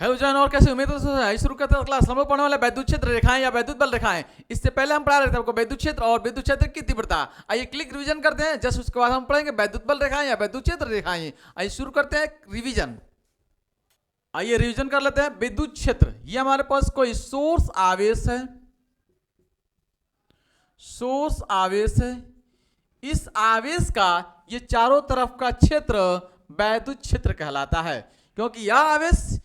Hello जान, और कैसे उम्मीद है शुरू करते हैं क्लास। हम लोग पढ़ने वाले वैद्युत क्षेत्र रेखाएं या वैद्युत बल रेखाएं। इससे पहले हम पढ़ा रहे थे आपको वैद्युत क्षेत्र और विद्युत क्षेत्र की तीव्रता। आइए क्लिक रिवीजन करते हैं। जस्ट उसके बाद हम पढ़ेंगे वैद्युत बल रेखाएं या वैद्युत क्षेत्र रेखाएं। आइए शुरू करते हैं रिवीजन। आइए रिवीजन कर लेते हैं। विद्युत क्षेत्र, ये हमारे पास कोई सोर्स आवेश है, सोर्स आवेश है। इस आवेश का ये चारों तरफ का क्षेत्र वैद्युत क्षेत्र कहलाता है, क्योंकि यह आवेश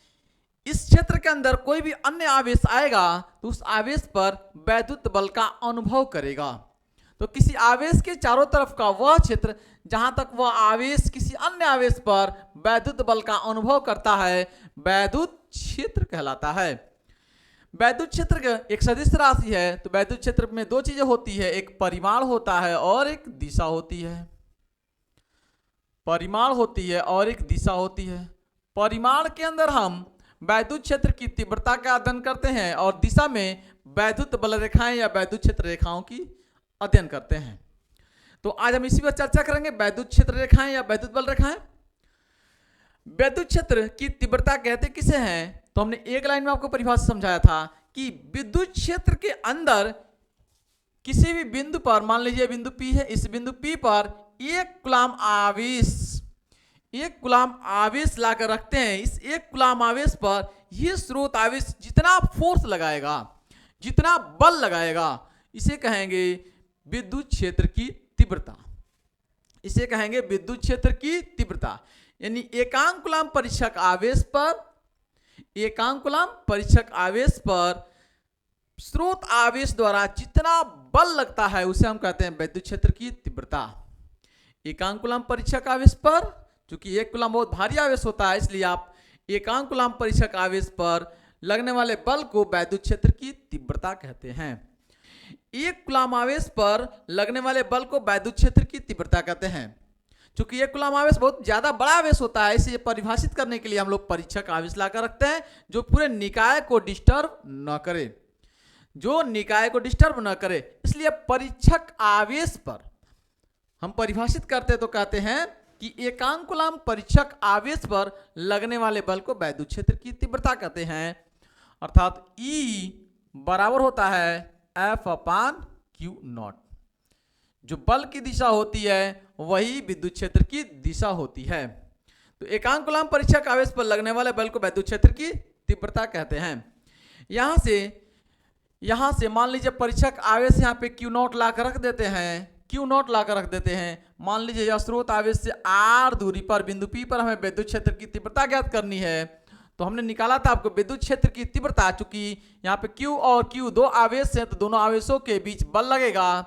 इस क्षेत्र के अंदर कोई भी अन्य आवेश आएगा तो उस आवेश पर वैद्युत बल का अनुभव करेगा। तो किसी आवेश के चारों तरफ का वह क्षेत्र जहां तक वह आवेश किसी अन्य आवेश पर वैद्युत बल का अनुभव करता है, वैद्युत क्षेत्र कहलाता है। वैद्युत क्षेत्र एक सदिश राशि है। तो वैद्युत क्षेत्र में दो चीजें होती है, एक परिमाण होता है और एक दिशा होती है। परिमाण होती है और एक दिशा होती है। परिमाण के अंदर हम वैद्युत क्षेत्र की तीव्रता का अध्ययन करते हैं और दिशा में वैद्युत बल रेखाएं या वैद्युत क्षेत्र रेखाओं की अध्ययन करते हैं। तो आज हम इसी पर चर्चा करेंगे, वैद्युत क्षेत्र रेखाएं या वैद्युत बल रेखाएं। वैद्युत क्षेत्र की तीव्रता कहते किसे हैं? तो हमने एक लाइन में आपको परिभाषा समझाया था कि विद्युत क्षेत्र के अंदर किसी भी बिंदु पर, मान लीजिए बिंदु P है, इस बिंदु P पर एक कूलाम आवेश लाकर रखते हैं। इस एक कूलाम आवेश पर यह स्रोत आवेश जितना फोर्स लगाएगा, जितना बल लगाएगा, इसे कहेंगे विद्युत क्षेत्र की तीव्रता। इसे कहेंगे विद्युत क्षेत्र की तीव्रता। यानी एकांक कूलाम परीक्षक आवेश पर स्रोत आवेश द्वारा जितना बल लगता है उसे हम कहते हैं विद्युत क्षेत्र की तीव्रता। एकांक कूलाम परीक्षक आवेश पर, चूंकि एक कूलाम बहुत भारी आवेश होता है, इसलिए आप एकांक कूलाम परीक्षक आवेश पर लगने वाले बल को वैद्युत क्षेत्र की तीव्रता कहते हैं। एक कूलाम आवेश पर लगने वाले बल को वैद्युत क्षेत्र की तीव्रता कहते हैं। चूंकि एक कूलाम आवेश बहुत ज्यादा बड़ा आवेश होता है, इसे परिभाषित करने के लिए हम लोग परीक्षक आवेश लाकर रखते हैं जो पूरे निकाय को डिस्टर्ब न करे, इसलिए परीक्षक आवेश पर हम परिभाषित करते तो कहते हैं कि एकांक कूलाम परीक्षक आवेश पर लगने वाले बल को वैद्युत क्षेत्र की तीव्रता कहते हैं। अर्थात E बराबर होता है F/Q0। जो बल की दिशा होती है वही विद्युत क्षेत्र की दिशा होती है। तो एकांक कूलाम परीक्षक आवेश पर लगने वाले बल को वैद्युत क्षेत्र की तीव्रता कहते हैं। यहां से मान लीजिए परीक्षक आवेश यहाँ पे Q0 लाकर रख देते हैं। मान लीजिए यह स्रोत आवेश से r दूरी पर बिंदु P पर हमें विद्युत क्षेत्र की तीव्रता ज्ञात करनी है। तो हमने निकाला था आपको विद्युत क्षेत्र की तीव्रता। चूंकि यहाँ पे Q और Q दो आवेश हैं, तो दोनों आवेशों के बीच बल लगेगा।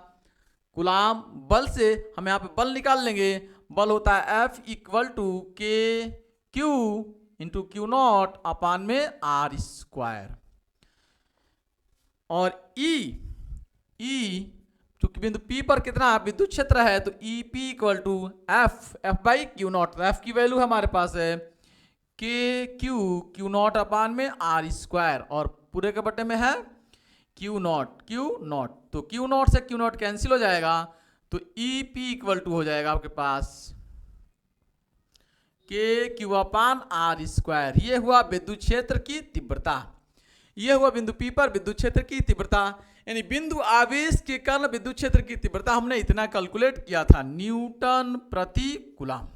कूलाम बल से हम यहाँ पे बल निकाल लेंगे। बल होता है F = KQ × Q0/r²। और E चूंकि बिंदु P पर कितना विद्युत क्षेत्र है, तो EP = F/Q0। तो F की वैल्यू हमारे पास है KQ Q0/r², और पूरे के बटे में है Q0। तो Q0 से Q0 कैंसिल हो जाएगा, तो EP = हो जाएगा आपके पास KQ/r²। ये हुआ विद्युत क्षेत्र की तीव्रता। यह हुआ बिंदु P पर विद्युत क्षेत्र की तीव्रता। यानी बिंदु आवेश के कारण विद्युत क्षेत्र की तीव्रता हमने इतना कैलकुलेट किया था, न्यूटन प्रति कूलाम।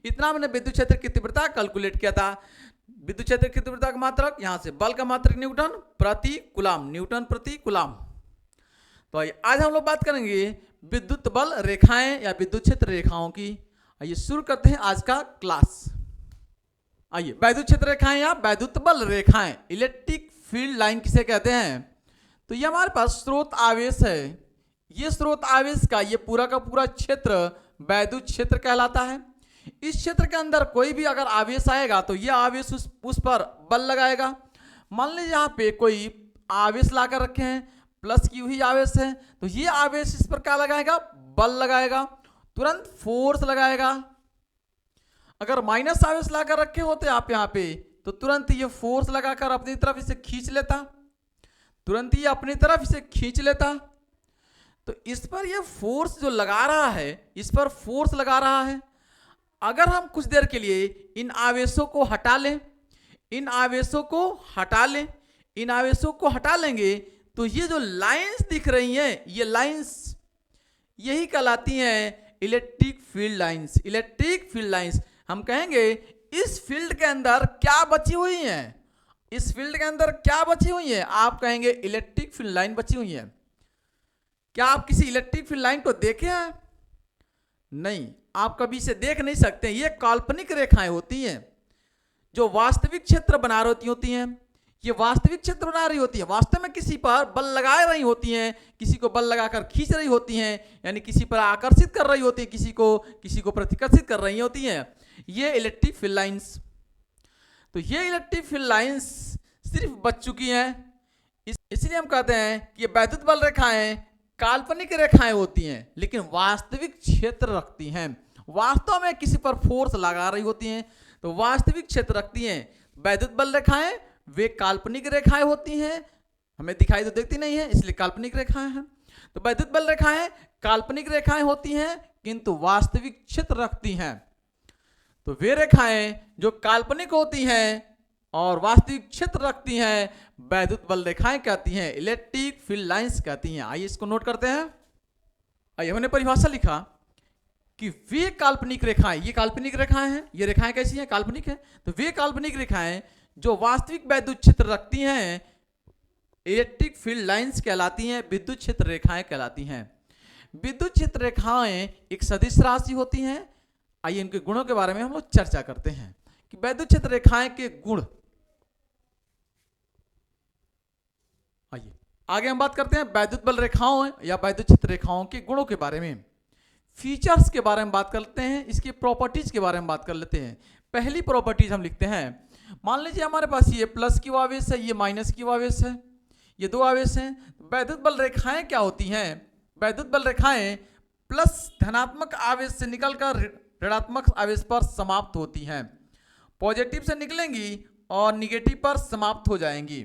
इतना हमने विद्युत क्षेत्र की तीव्रता कैलकुलेट किया था। विद्युत क्षेत्र की तीव्रता का मात्रक, यहां से बल का मात्रक न्यूटन प्रति कूलाम। तो आज हम लोग बात करेंगे विद्युत बल रेखाएं या विद्युत क्षेत्र रेखाओं की। आइए शुरू करते हैं आज का क्लास। आइए, वैद्युत क्षेत्र रेखाएं या वैद्युत बल रेखाएं, इलेक्ट्रिक फील्ड लाइन किसे कहते हैं? तो ये हमारे पास स्रोत आवेश है। ये स्रोत आवेश का ये पूरा का पूरा क्षेत्र वैद्युत क्षेत्र कहलाता है। इस क्षेत्र के अंदर कोई भी अगर आवेश आएगा तो ये आवेश उस पर बल लगाएगा। मान लीजिए यहाँ पे कोई आवेश लाकर रखे हैं, प्लस Q ही आवेश है, तो ये आवेश इस पर क्या लगाएगा? बल लगाएगा, तुरंत फोर्स लगाएगा। अगर माइनस आवेश लाकर रखे होते आप यहाँ पे, तो तुरंत ये फोर्स लगाकर अपनी तरफ इसे खींच लेता। तो इस पर ये फोर्स जो लगा रहा है, अगर हम कुछ देर के लिए इन आवेशों को हटा लें, इन आवेशों को हटा लें, इन आवेशों को हटा लेंगे तो ये जो लाइंस दिख रही हैं, ये लाइंस यही कहलाती हैं electric field lines. Electric field lines हम कहेंगे इस फील्ड के अंदर क्या बची हुई हैं, इस फील्ड के अंदर क्या बची हुई है, आप कहेंगे इलेक्ट्रिक फील्ड लाइन बची हुई है। क्या आप किसी इलेक्ट्रिक फील्ड लाइन को देखे हैं? नहीं, आप कभी इसे देख नहीं सकते। ये काल्पनिक रेखाएं होती हैं जो वास्तविक क्षेत्र बना रही होती हैं। ये वास्तविक क्षेत्र बना रही होती है, वास्तव में किसी पर बल लगा रही होती हैं, किसी को बल लगाकर खींच रही होती हैं, यानी किसी पर आकर्षित कर रही होती है, किसी को प्रतिकर्षित कर रही होती हैं। ये इलेक्ट्रिक फील्ड लाइंस, तो ये इलेक्ट्रिक फील्ड लाइंस सिर्फ बच चुकी हैं। इसलिए हम कहते हैं कि ये वैद्युत बल रेखाएं काल्पनिक रेखाएं होती हैं, लेकिन वास्तविक क्षेत्र रखती हैं। वास्तव में किसी पर फोर्स लगा रही होती हैं तो वास्तविक क्षेत्र रखती हैं। वैद्युत बल रेखाएं वे काल्पनिक रेखाएं होती हैं, हमें दिखाई तो देती नहीं है, इसलिए काल्पनिक रेखाएं हैं। तो वैद्युत बल रेखाएं काल्पनिक रेखाएं होती हैं किंतु वास्तविक क्षेत्र रखती हैं। तो वे रेखाएं जो काल्पनिक होती हैं और वास्तविक क्षेत्र रखती हैं, वैद्युत बल रेखाएं कहती हैं, इलेक्ट्रिक फील्ड लाइंस कहती हैं। आइए इसको नोट करते हैं। आइए हमने परिभाषा लिखा कि वे काल्पनिक रेखाएं, ये काल्पनिक रेखाएं हैं, ये रेखाएं कैसी हैं? काल्पनिक है। तो वे काल्पनिक रेखाएं जो वास्तविक वैद्युत क्षेत्र रखती हैं इलेक्ट्रिक फील्ड लाइंस कहलाती हैं, विद्युत क्षेत्र रेखाएं कहलाती हैं। विद्युत क्षेत्र रेखाएं एक सदिश राशि होती हैं। आइए इनके गुणों के बारे में हम लोग चर्चा करते हैं कि वैद्युत क्षेत्र रेखाएं के गुण। आइए आगे हम बात करते हैं वैद्युत बल रेखाओं या वैद्युत क्षेत्र रेखाओं के गुणों के बारे में। फीचर्स के बारे में बात करते हैं, इसकी प्रॉपर्टीज के बारे में बात कर लेते हैं। पहली प्रॉपर्टीज हम लिखते हैं, मान लीजिए हमारे पास ये प्लस क्यू आवेश है, ये माइनस क्यू आवेश है, ये दो आवेश हैं। वैद्युत बल रेखाएं क्या होती हैं? वैद्युत बल रेखाएं प्लस धनात्मक आवेश से निकलकर ऋणात्मक आवेश पर समाप्त होती हैं। पॉजिटिव से निकलेंगी और निगेटिव पर समाप्त हो जाएंगी।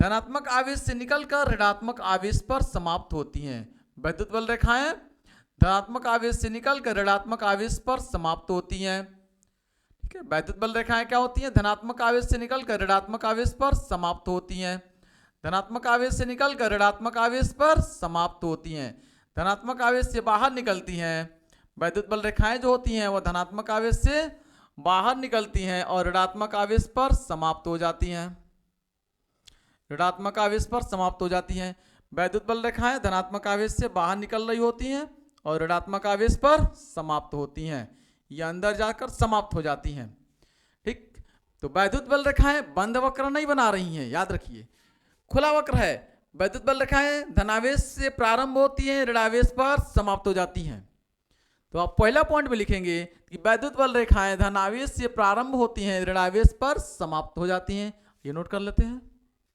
धनात्मक आवेश से निकलकर ऋणात्मक आवेश पर समाप्त होती हैं। वैद्युत बल रेखाएं धनात्मक आवेश से निकलकर ऋणात्मक आवेश पर समाप्त होती हैं। ठीक है, वैद्युत बल रेखाएं क्या होती हैं? धनात्मक आवेश से निकलकर ऋणात्मक आवेश पर समाप्त होती हैं। धनात्मक आवेश से निकलकर ऋणात्मक आवेश पर समाप्त होती हैं। धनात्मक आवेश से बाहर निकलती हैं। वैद्युत बल रेखाएं जो होती हैं वह धनात्मक आवेश से बाहर निकलती हैं और ऋणात्मक आवेश पर समाप्त हो जाती हैं। ऋणात्मक आवेश पर समाप्त हो जाती हैं। वैद्युत बल रेखाएं धनात्मक आवेश से बाहर निकल रही होती हैं और ऋणात्मक आवेश पर समाप्त होती हैं, या अंदर जाकर समाप्त हो जाती हैं। ठीक, तो वैद्युत बल रेखाएं बंद वक्र नहीं बना रही हैं, याद रखिए, खुला वक्र है। वैद्युत बल रेखाएं धनावेश से प्रारंभ होती हैं, ऋणावेश पर समाप्त हो जाती हैं। तो आप पहला पॉइंट में लिखेंगे कि वैद्युत बल रेखाएं धनावेश से प्रारंभ होती हैं, ऋणावेश पर समाप्त हो जाती हैं। ये नोट कर लेते हैं,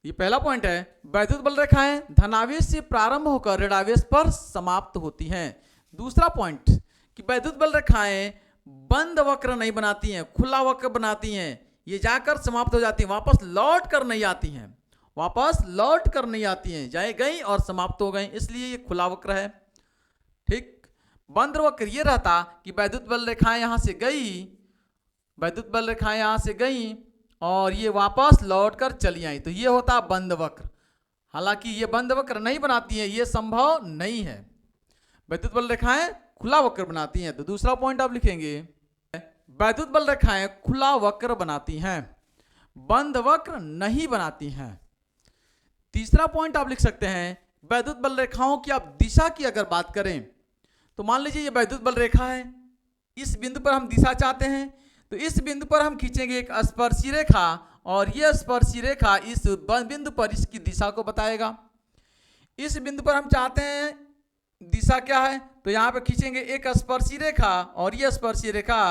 ये पहला पॉइंट है। वैद्युत बल रेखाएं धनावेश से प्रारंभ होकर ऋणावेश पर समाप्त होती हैं। दूसरा पॉइंट कि वैद्युत बल रेखाएं बंद वक्र नहीं बनाती हैं, खुला वक्र बनाती हैं। ये जाकर समाप्त हो जाती हैं, वापस लौट कर नहीं आती हैं, वापस लौट कर नहीं आती हैं, जाए गई और समाप्त हो गई, इसलिए ये खुला वक्र है। ठीक, बंद वक्र ये रहता कि वैद्युत बल रेखाएं यहां से गई, वैद्युत बल रेखाएं यहां से गई और ये वापस लौट कर चली आई, तो ये होता बंद वक्र। हालांकि ये बंद वक्र नहीं बनाती है, ये संभव नहीं है। वैद्युत बल रेखाएं खुला वक्र बनाती हैं। तो दूसरा पॉइंट आप लिखेंगे, वैद्युत बल रेखाएं खुला वक्र बनाती हैं, बंद वक्र नहीं बनाती हैं। तीसरा पॉइंट आप लिख सकते हैं, वैद्युत बल रेखाओं की आप दिशा की अगर बात करें तो मान लीजिए ये वैद्युत बल रेखा है, इस बिंदु पर हम दिशा चाहते हैं, तो इस बिंदु पर हम खींचेंगे एक स्पर्शी रेखा और यह स्पर्शी रेखा इस बिंदु पर इसकी दिशा को बताएगा। इस बिंदु पर हम चाहते हैं दिशा क्या है, तो यहाँ पे खींचेंगे एक स्पर्शी रेखा और यह स्पर्शी रेखा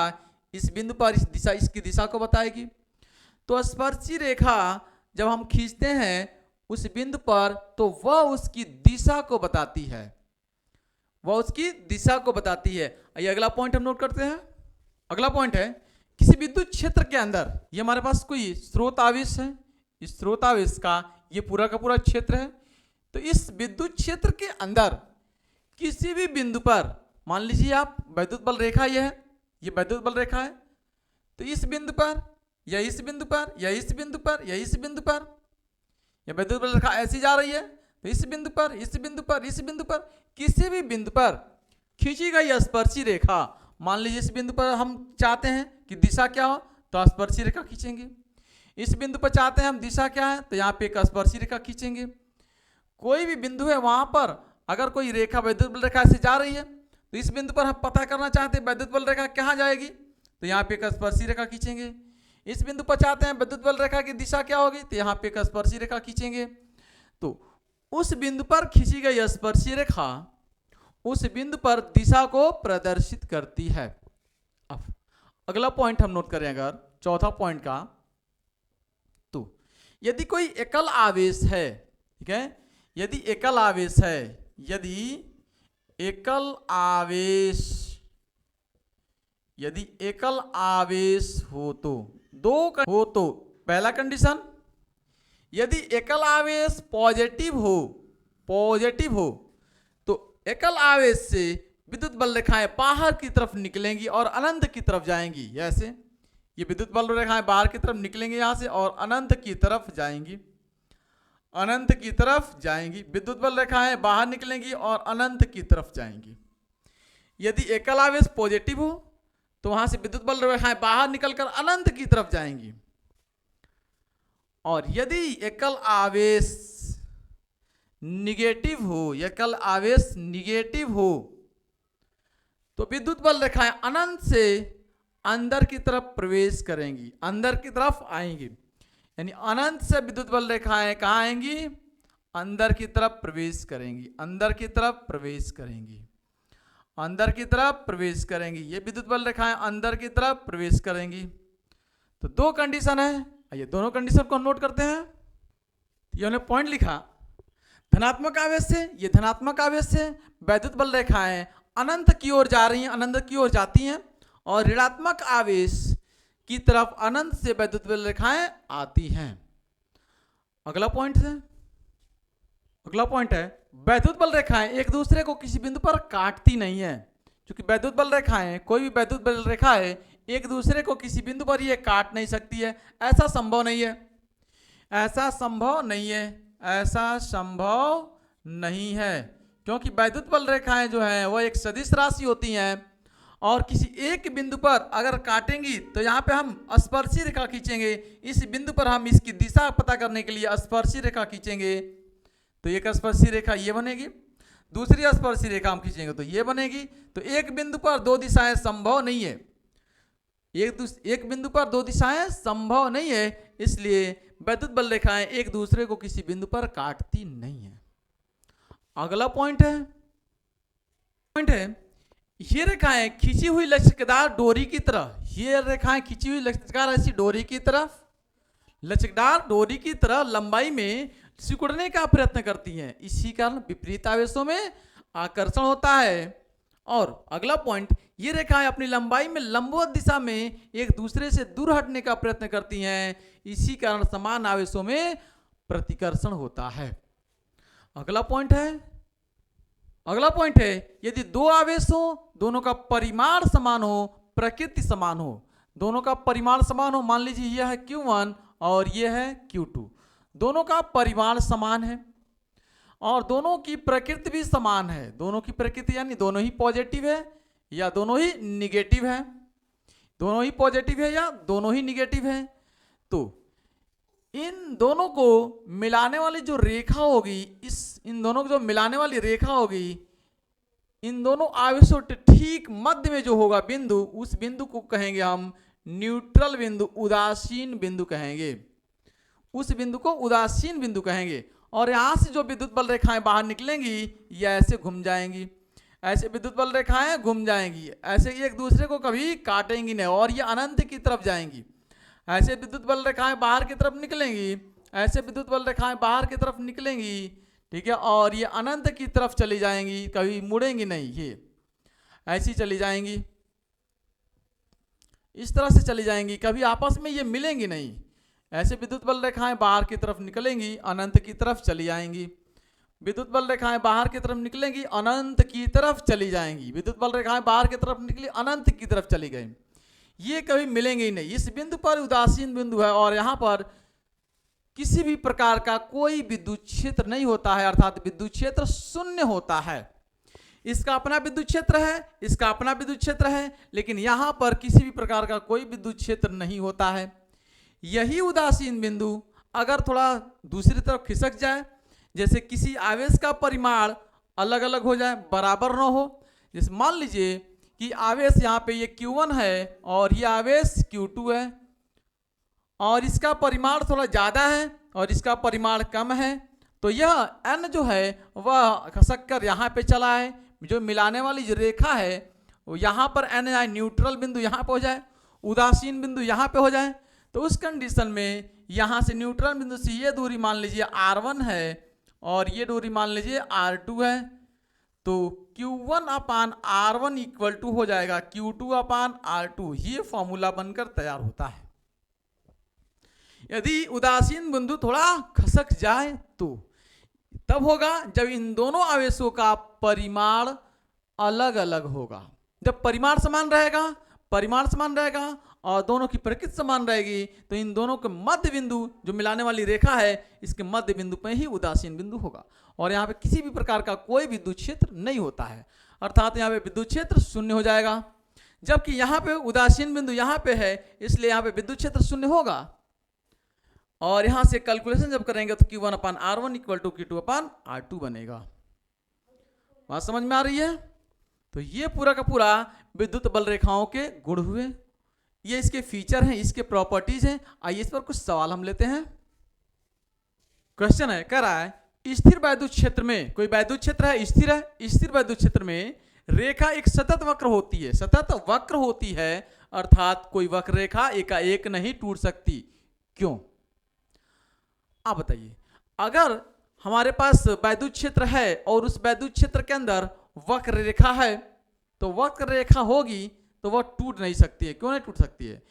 इस बिंदु पर इसकी दिशा को बताएगी। तो स्पर्शी रेखा जब हम खींचते हैं उस बिंदु पर तो वह उसकी दिशा को बताती है, वह उसकी दिशा को बताती है। ये अगला पॉइंट हम नोट करते हैं। अगला पॉइंट है, किसी विद्युत क्षेत्र के अंदर ये हमारे पास कोई स्रोत आवेश है, इस स्रोत आवेश का ये पूरा का पूरा क्षेत्र है। तो इस विद्युत क्षेत्र के अंदर किसी भी बिंदु पर मान लीजिए आप वैद्युत बल रेखा ये है, ये वैद्युत बल रेखा है, तो इस बिंदु पर या इस बिंदु पर या इस बिंदु पर या इस बिंदु पर या वैद्युत बल रेखा ऐसी जा रही है, तो इस बिंदु पर इस बिंदु पर इस बिंदु पर किसी भी बिंदु पर खींची गई स्पर्शी रेखा, मान लीजिए इस बिंदु पर हम चाहते हैं कि दिशा क्या हो, तो स्पर्शी रेखा खींचेंगे। इस बिंदु पर चाहते हैं हम दिशा क्या है, तो यहाँ पे एक स्पर्शी रेखा खींचेंगे। कोई भी बिंदु है वहां पर अगर कोई रेखा वैद्युत बल रेखा से जा रही है, तो इस बिंदु पर हम पता करना चाहते हैं वैद्युत बल रेखा कहाँ जाएगी, तो यहाँ पे एक स्पर्शी रेखा खींचेंगे। इस बिंदु पर चाहते हैं विद्युत बल रेखा की दिशा क्या होगी, तो यहाँ पे एक स्पर्शी रेखा खींचेंगे। तो उस बिंदु पर खींची गई स्पर्शी रेखा उस बिंदु पर दिशा को प्रदर्शित करती है। अब अगला पॉइंट हम नोट करें, अगर चौथा पॉइंट का, तो यदि कोई एकल आवेश है, ठीक है, यदि एकल आवेश है, यदि एकल आवेश हो तो पहला कंडीशन, यदि एकल आवेश पॉजिटिव हो तो एकल आवेश से विद्युत बल रेखाएं बाहर की तरफ निकलेंगी और अनंत की तरफ जाएंगी। ऐसे ये विद्युत बल रेखाएं बाहर की तरफ निकलेंगी यहां से और अनंत की तरफ जाएंगी, विद्युत बल रेखाएं बाहर निकलेंगी और अनंत की तरफ जाएंगी। यदि एकल आवेश पॉजिटिव हो तो वहां से विद्युत बल रेखाएं बाहर निकलकर अनंत की तरफ जाएंगी, और यदि एकल आवेश निगेटिव हो तो विद्युत बल रेखाएं अनंत से अंदर की तरफ प्रवेश करेंगी, अंदर की तरफ आएंगी। यानी अनंत से विद्युत बल रेखाएं कहाँ आएंगी, अंदर की तरफ प्रवेश करेंगी, अंदर की तरफ प्रवेश करेंगी। ये विद्युत बल रेखाएं अंदर की तरफ प्रवेश करेंगी। तो दो कंडीशन है, आइए दोनों कंडीशन को नोट करते हैं। ये हमने पॉइंट लिखा, धनात्मक आवेश से, ये धनात्मक आवेश से वैद्युत बल रेखाएं अनंत की ओर जा रही हैं, अनंत की ओर जाती हैं, और ऋणात्मक आवेश की तरफ अनंत से वैद्युत बल रेखाएं आती हैं। अगला पॉइंट है वैद्युत बल रेखाएं एक दूसरे को किसी बिंदु पर काटती नहीं है, क्योंकि वैद्युत बल रेखाएं, कोई भी वैद्युत बल रेखाएं एक दूसरे को किसी बिंदु पर ये काट नहीं सकती है। ऐसा संभव नहीं है, क्योंकि वैद्युत बल रेखाएं जो हैं वो एक सदिश राशि होती हैं, और किसी एक बिंदु पर अगर काटेंगी तो यहाँ पे हम स्पर्शी रेखा खींचेंगे। इस बिंदु पर हम इसकी दिशा पता करने के लिए स्पर्शी रेखा खींचेंगे, तो एक स्पर्शी रेखा ये बनेगी, दूसरी स्पर्शी रेखा हम खींचेंगे तो ये बनेगी। तो एक बिंदु पर दो दिशाएं संभव नहीं है, एक बिंदु पर दो दिशाएं संभव नहीं है, इसलिए वैद्युत बल रेखाएं एक दूसरे को किसी बिंदु पर काटती नहीं है। अगला पॉइंट है ये रेखाएं खींची हुई लचकदार डोरी की तरह, ये रेखाएं खींची हुई लचकदार ऐसी डोरी की तरफ, लचकदार डोरी की तरह लंबाई में सिकुड़ने का प्रयत्न करती हैं। इसी कारण विपरीत आवेशों में आकर्षण होता है। और अगला पॉइंट, ये रेखाएं अपनी लंबाई में लंबवत दिशा में एक दूसरे से दूर हटने का प्रयत्न करती हैं, इसी कारण समान आवेशों में प्रतिकर्षण होता है। अगला पॉइंट है यदि दो आवेश हो, दोनों का परिमाण समान हो, प्रकृति समान हो, दोनों का परिमाण समान हो, मान लीजिए यह है Q1 और यह है Q2, दोनों का परिमाण समान है और दोनों की प्रकृति भी समान है। दोनों की प्रकृति यानी दोनों ही पॉजिटिव है या दोनों ही निगेटिव है, दोनों ही पॉजिटिव है या दोनों ही निगेटिव है, तो इन दोनों को मिलाने वाली जो रेखा होगी, इन दोनों को जो मिलाने वाली रेखा होगी, इन दोनों आवेशों के ठीक मध्य में जो होगा बिंदु, उस बिंदु को कहेंगे हम न्यूट्रल बिंदु, उदासीन बिंदु कहेंगे। उस बिंदु को उदासीन बिंदु कहेंगे। और यहां से जो विद्युत बल रेखाएं बाहर निकलेंगी ये ऐसे घूम जाएंगी, ऐसे विद्युत बल रेखाएं घूम जाएंगी, ऐसे एक दूसरे को कभी काटेंगी नहीं और ये अनंत की तरफ जाएंगी। ऐसे विद्युत बल रेखाएं बाहर की तरफ निकलेंगी, ऐसे विद्युत बल रेखाएं बाहर की तरफ निकलेंगी, ठीक है, और ये अनंत की तरफ चली जाएंगी, कभी मुड़ेंगी नहीं, ये ऐसी चली जाएंगी, इस तरह से चली जाएंगी, कभी आपस में ये मिलेंगी नहीं। ऐसे विद्युत बल रेखाएं बाहर की तरफ निकलेंगी, अनंत की तरफ चली जाएंगी। विद्युत बल रेखाएं बाहर की तरफ निकलेंगी, अनंत की तरफ चली जाएंगी। विद्युत बल रेखाएं बाहर की तरफ निकली, अनंत की तरफ चली गई। ये कभी मिलेंगे ही नहीं। इस बिंदु पर उदासीन बिंदु है और यहां पर किसी भी प्रकार का कोई विद्युत क्षेत्र नहीं होता है, अर्थात विद्युत क्षेत्र शून्य होता है। इसका अपना विद्युत क्षेत्र है, इसका अपना विद्युत क्षेत्र है, लेकिन यहां पर किसी भी प्रकार का कोई विद्युत क्षेत्र नहीं होता है। यही उदासीन बिंदु अगर थोड़ा दूसरी तरफ खिसक जाए, जैसे किसी आवेश का परिमाण अलग अलग हो जाए, बराबर न हो, जैसे मान लीजिए कि आवेश यहाँ पे ये Q1 है और ये आवेश Q2 है और इसका परिमाण थोड़ा ज़्यादा है और इसका परिमाण कम है, तो यह N जो है वह खसक कर यहाँ पे चला है। जो मिलाने वाली जो रेखा है वो यहाँ पर N आए, न्यूट्रल बिंदु यहाँ पे हो जाए, उदासीन बिंदु यहाँ पे हो जाए, तो उस कंडीशन में यहाँ से न्यूट्रल बिंदु से ये दूरी मान लीजिए R1 है और ये दूरी मान लीजिए R2 है, तो Q1 upon R1 equal to हो जाएगा Q2 अपान R2। ये फॉर्मूला बनकर तैयार होता है। यदि उदासीन बिंदु थोड़ा खसक जाए तो तब होगा जब इन दोनों आवेशों का परिमाण अलग अलग होगा। जब परिमाण समान रहेगा और दोनों की प्रकृति समान रहेगी, तो इन दोनों के मध्य बिंदु जो मिलाने वाली रेखा है, इसके मध्य बिंदु पर ही उदासीन बिंदु होगा और यहाँ पे किसी भी प्रकार का कोई विद्युत क्षेत्र नहीं होता है, अर्थात यहाँ पे विद्युत क्षेत्र शून्य हो जाएगा। जबकि यहाँ पे उदासीन बिंदु यहाँ पे है, इसलिए यहाँ पे विद्युत क्षेत्र शून्य होगा और यहाँ से कैलकुलेशन जब करेंगे तो Q1 upon R1 equal to Q2 upon R2 बनेगा। बात समझ में आ रही है? तो ये पूरा का पूरा विद्युत बल रेखाओं के गुण हुए, ये इसके फीचर हैं, इसके प्रॉपर्टीज हैं। आइए इस पर कुछ सवाल हम लेते हैं। क्वेश्चन है, कह रहा है स्थिर वैद्युत क्षेत्र में, कोई वैद्युत क्षेत्र है, स्थिर वैद्युत क्षेत्र में रेखा एक सतत वक्र होती है। सतत वक्र होती है अर्थात कोई वक्र रेखा एकाएक नहीं टूट सकती। क्यों? आप बताइए। अगर हमारे पास वैद्युत क्षेत्र है और उस वैद्युत क्षेत्र के अंदर वक्र रेखा है, तो वक्र रेखा होगी तो वह टूट नहीं सकती है। क्यों नहीं टूट सकती है?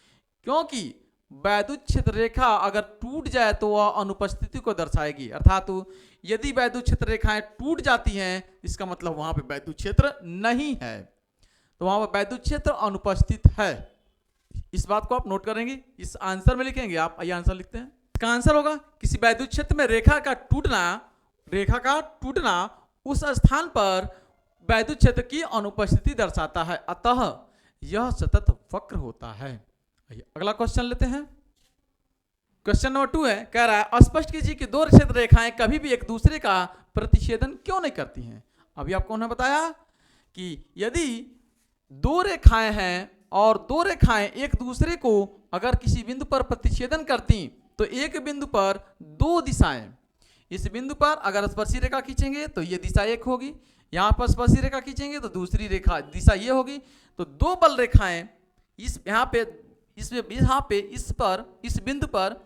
क्योंकि वैद्युत क्षेत्र रेखा अगर टूट जाए तो वह अनुपस्थिति को दर्शाएगी, अर्थात यदि वैद्युत क्षेत्र रेखाएं टूट जाती हैं इसका मतलब वहां पे वैद्युत क्षेत्र नहीं है, तो वहां पर वैद्युत क्षेत्र अनुपस्थित है। इस बात को आप नोट करेंगे, इस आंसर में लिखेंगे आप। आइए आंसर लिखते हैं। इसका आंसर होगा किसी वैद्युत क्षेत्र में रेखा का टूटना उस स्थान पर वैद्युत क्षेत्र की अनुपस्थिति दर्शाता है, अतः यह सतत वक्र होता है। अगला क्वेश्चन लेते हैं। क्वेश्चन नंबर 2 है, कह रहा है स्पष्ट कीजिए कि दो क्षेत्र रेखाएं कभी भी एक दूसरे का प्रतिच्छेदन क्यों नहीं करती हैं। अभी आपको उन्होंने बताया कि यदि दो रेखाएं हैं और दो रेखाएं एक दूसरे को अगर किसी बिंदु पर प्रतिच्छेदन करती तो एक बिंदु पर दो दिशाएं, इस बिंदु पर अगर स्पर्शी रेखा खींचेंगे तो ये दिशा एक होगी, यहाँ पर स्पर्शी रेखा खींचेंगे तो दूसरी रेखा दिशा ये होगी। तो दो बल रेखाएं इस बिंदु पर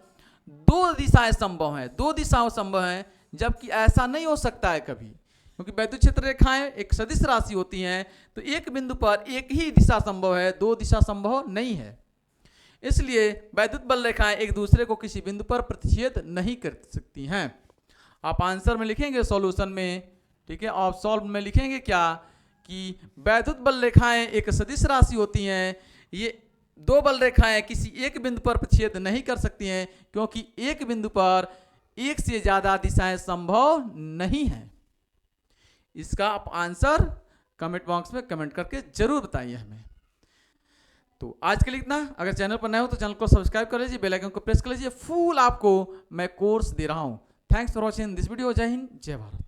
दो दिशाएं संभव हैं, दो दिशाओं संभव हैं, जबकि ऐसा नहीं हो सकता है कभी, क्योंकि वैद्युत क्षेत्र रेखाएं एक सदिश राशि होती हैं, तो एक बिंदु पर एक ही दिशा संभव है, दो दिशा संभव नहीं है। इसलिए वैद्युत बल रेखाएं एक दूसरे को किसी बिंदु पर प्रतिच्छेद नहीं कर सकती हैं। आप आंसर में लिखेंगे सॉल्यूशन में, ठीक है, आप सॉल्व में लिखेंगे क्या कि वैद्युत बल रेखाएं एक सदिश राशि होती हैं, ये दो बल रेखाएं किसी एक बिंदु पर प्रतिच्छेद नहीं कर सकती हैं, क्योंकि एक बिंदु पर एक से ज्यादा दिशाएं संभव नहीं है। इसका आप आंसर कमेंट बॉक्स में कमेंट करके जरूर बताइए हमें। तो आज के लिए इतना। अगर चैनल पर नए हो तो चैनल को सब्सक्राइब कर लीजिए, बेल आइकन को प्रेस कर लीजिए। फुल आपको मैं कोर्स दे रहा हूं। Thanks for watching this video. जय हिंद, जय भारत।